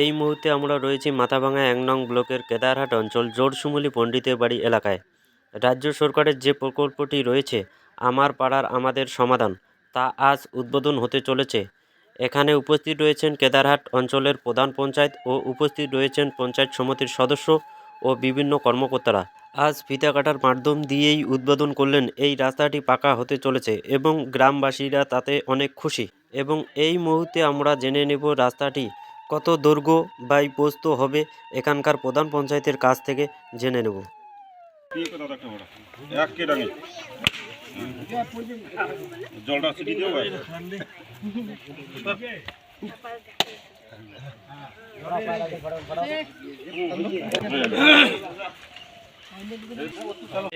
এই মুহূর্তে আমরা রয়েছি মাথাভাঙা ১ নং ব্লকের কেদারহাট অঞ্চল জোড়শিমুলী পণ্ডিতের বাড়ি এলাকায়। রাজ্য সরকারের যে প্রকল্পটি রয়েছে আমার পাড়ার আমাদের সমাধান, তা আজ উদ্বোধন হতে চলেছে। এখানে উপস্থিত রয়েছেন কেদারহাট অঞ্চলের প্রধান পঞ্চায়েত ও উপস্থিত রয়েছেন পঞ্চায়েত সমিতির সদস্য ও বিভিন্ন কর্মকর্তারা। আজ ফিতা কাটার মাধ্যম দিয়েই উদ্বোধন করলেন এই রাস্তাটি পাকা হতে চলেছে এবং গ্রামবাসীরা তাতে অনেক খুশি। এবং এই মুহূর্তে আমরা জেনে নেব রাস্তাটি কত দৈর্ঘ্য বাই প্রস্থ হবে এখানকার প্রধান পঞ্চায়েতের কাছ থেকে জেনে নেব।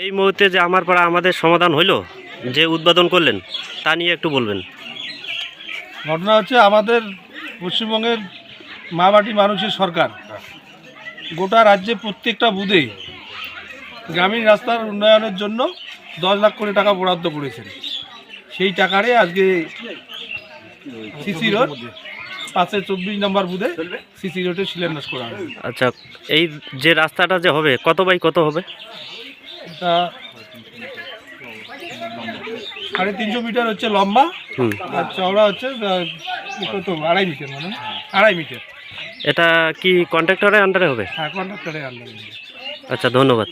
এই মুহূর্তে যে আমার পাড়া আমাদের সমাধান হইল, যে উদ্বোধন করলেন, তা নিয়ে একটু বলবেন। ঘটনা হচ্ছে আমাদের পশ্চিমবঙ্গের মামাটি মানুষের সরকার গোটা রাজ্যে প্রত্যেকটা বুথে গ্রামীণ রাস্তার উন্নয়নের জন্য 10 লাখ কোটি টাকা বরাদ্দ করেছেন। সেই টাকারে আজকে সিসি রোড 524 নম্বর বুথে সিসি রোডে শিলান্যাস করা হবে। আচ্ছা, এই যে রাস্তাটা যে হবে কত বাই কত হবে? এটা 350 মিটার হচ্ছে লম্বা, আর চওড়া হচ্ছে কত 2.5 মিটার, মানে 2.5 মিটার। এটা কি কন্ট্রাক্টরের আন্ডারে হবে? হ্যাঁ, কন্ট্রাক্টরের আন্ডারে। আচ্ছা, ধন্যবাদ।